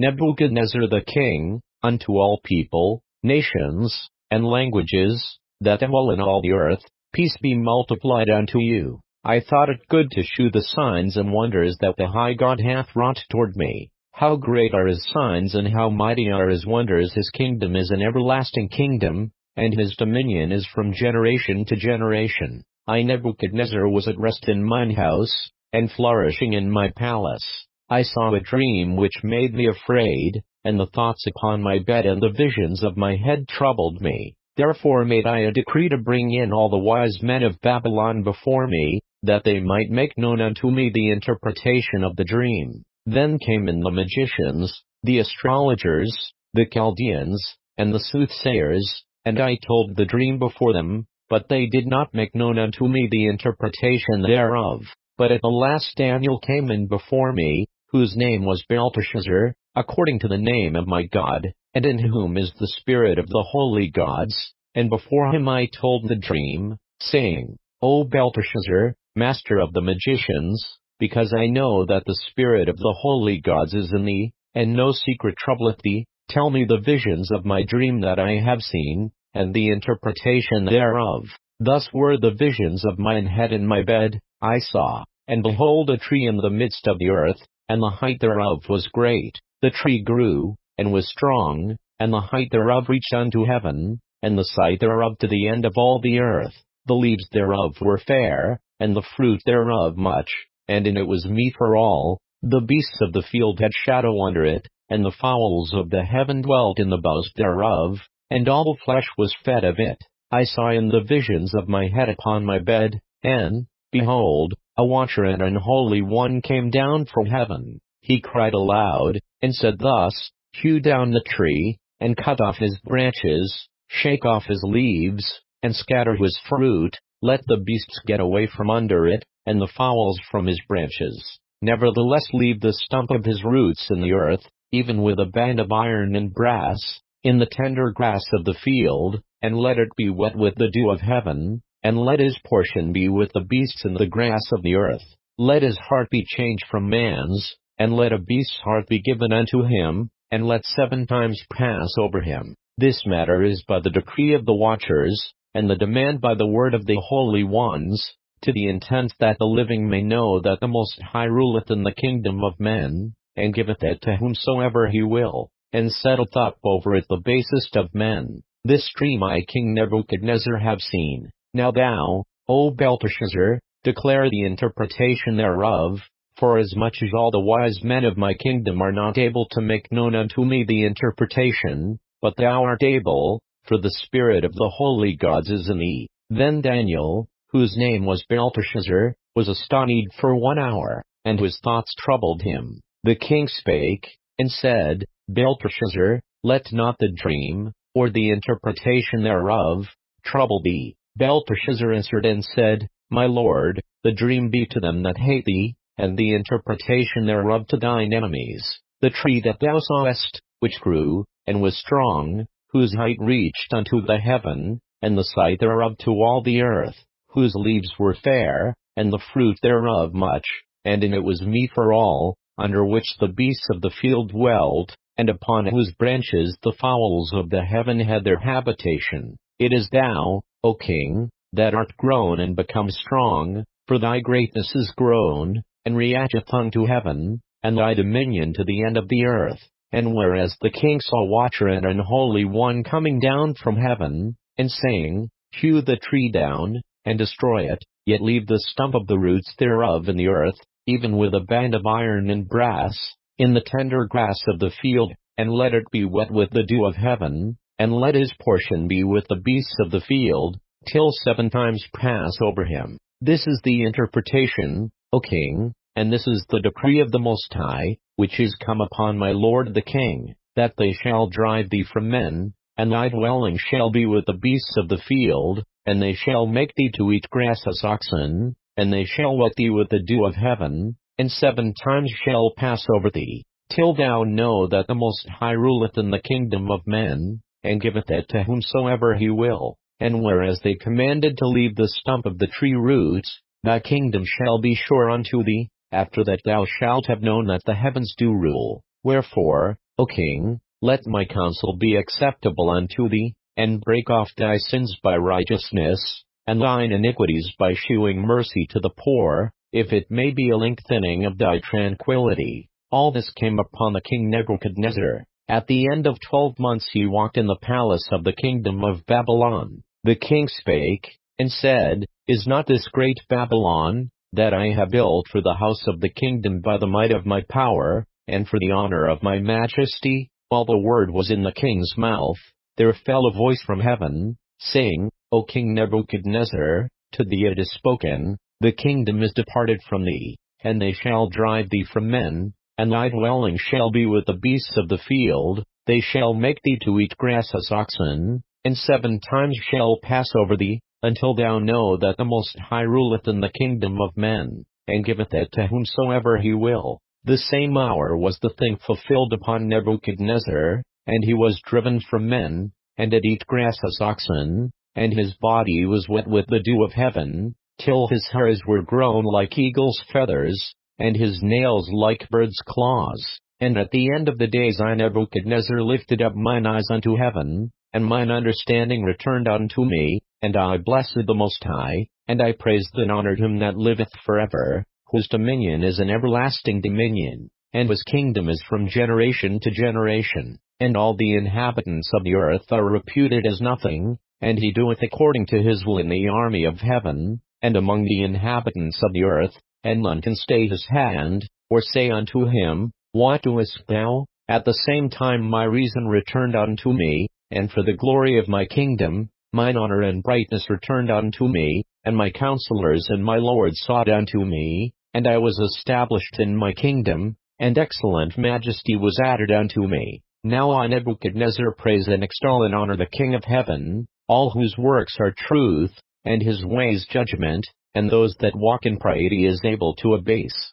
Nebuchadnezzar the king, unto all people, nations, and languages, that dwell in all the earth, peace be multiplied unto you. I thought it good to shew the signs and wonders that the high God hath wrought toward me. How great are his signs and how mighty are his wonders! His kingdom is an everlasting kingdom, and his dominion is from generation to generation. I Nebuchadnezzar was at rest in mine house, and flourishing in my palace. I saw a dream which made me afraid, and the thoughts upon my bed and the visions of my head troubled me. Therefore made I a decree to bring in all the wise men of Babylon before me, that they might make known unto me the interpretation of the dream. Then came in the magicians, the astrologers, the Chaldeans, and the soothsayers, and I told the dream before them, but they did not make known unto me the interpretation thereof. But at the last Daniel came in before me, whose name was Belteshazzar, according to the name of my God, and in whom is the spirit of the holy gods, and before him I told the dream, saying, O Belteshazzar, master of the magicians, because I know that the spirit of the holy gods is in thee, and no secret troubleth thee, tell me the visions of my dream that I have seen, and the interpretation thereof. Thus were the visions of mine head in my bed. I saw, and behold, a tree in the midst of the earth, and the height thereof was great. The tree grew, and was strong, and the height thereof reached unto heaven, and the sight thereof to the end of all the earth. The leaves thereof were fair, and the fruit thereof much, and in it was meat for all. The beasts of the field had shadow under it, and the fowls of the heaven dwelt in the boughs thereof, and all flesh was fed of it. I saw in the visions of my head upon my bed, and, behold, a watcher and an holy one came down from heaven. He cried aloud, and said thus, Hew down the tree, and cut off his branches, shake off his leaves, and scatter his fruit, let the beasts get away from under it, and the fowls from his branches. Nevertheless leave the stump of his roots in the earth, even with a band of iron and brass, in the tender grass of the field, and let it be wet with the dew of heaven, and let his portion be with the beasts in the grass of the earth. Let his heart be changed from man's, and let a beast's heart be given unto him, and let 7 times pass over him. This matter is by the decree of the watchers, and the demand by the word of the holy ones, to the intent that the living may know that the Most High ruleth in the kingdom of men, and giveth it to whomsoever he will, and setteth up over it the basest of men. This dream I King Nebuchadnezzar have seen. Now thou, O Belteshazzar, declare the interpretation thereof, for as much as all the wise men of my kingdom are not able to make known unto me the interpretation, but thou art able, for the spirit of the holy gods is in thee. Then Daniel, whose name was Belteshazzar, was astonied for 1 hour, and his thoughts troubled him. The king spake, and said, Belteshazzar, let not the dream, or the interpretation thereof, trouble thee. Belteshazzar answered and said, My lord, the dream be to them that hate thee, and the interpretation thereof to thine enemies. The tree that thou sawest, which grew, and was strong, whose height reached unto the heaven, and the sight thereof to all the earth, whose leaves were fair, and the fruit thereof much, and in it was meat for all, under which the beasts of the field dwelt, and upon whose branches the fowls of the heaven had their habitation. It is thou, O king, that art grown and become strong, for thy greatness is grown, and reacheth unto heaven, and thy dominion to the end of the earth. And whereas the king saw a watcher and an holy one coming down from heaven, and saying, Hew the tree down, and destroy it, yet leave the stump of the roots thereof in the earth, even with a band of iron and brass, in the tender grass of the field, and let it be wet with the dew of heaven, and let his portion be with the beasts of the field, till 7 times pass over him. This is the interpretation, O king, and this is the decree of the Most High, which is come upon my lord the king, that they shall drive thee from men, and thy dwelling shall be with the beasts of the field, and they shall make thee to eat grass as oxen, and they shall wet thee with the dew of heaven, and 7 times shall pass over thee, till thou know that the Most High ruleth in the kingdom of men, and giveth it to whomsoever he will. And whereas they commanded to leave the stump of the tree roots, thy kingdom shall be sure unto thee, after that thou shalt have known that the heavens do rule. Wherefore, O king, let my counsel be acceptable unto thee, and break off thy sins by righteousness, and thine iniquities by shewing mercy to the poor, if it may be a lengthening of thy tranquility. All this came upon the king Nebuchadnezzar. At the end of 12 months he walked in the palace of the kingdom of Babylon. The king spake, and said, Is not this great Babylon, that I have built for the house of the kingdom by the might of my power, and for the honor of my majesty? While the word was in the king's mouth, there fell a voice from heaven, saying, O King Nebuchadnezzar, to thee it is spoken, the kingdom is departed from thee, and they shall drive thee from men, and thy dwelling shall be with the beasts of the field, they shall make thee to eat grass as oxen, and 7 times shall pass over thee, until thou know that the Most High ruleth in the kingdom of men, and giveth it to whomsoever he will. The same hour was the thing fulfilled upon Nebuchadnezzar, and he was driven from men, and did eat grass as oxen, and his body was wet with the dew of heaven, till his hairs were grown like eagle's feathers, and his nails like bird's claws. And at the end of the days I Nebuchadnezzar lifted up mine eyes unto heaven, and mine understanding returned unto me, and I blessed the Most High, and I praised and honored him that liveth forever, whose dominion is an everlasting dominion, and whose kingdom is from generation to generation, and all the inhabitants of the earth are reputed as nothing, and he doeth according to his will in the army of heaven, and among the inhabitants of the earth, and none can stay his hand, or say unto him, What doest thou? At the same time my reason returned unto me, and for the glory of my kingdom, mine honor and brightness returned unto me, and my counselors and my lords sought unto me, and I was established in my kingdom, and excellent majesty was added unto me. Now I Nebuchadnezzar praise and extol and honor the King of heaven, all whose works are truth, and his ways judgment, and those that walk in pride he is able to abase.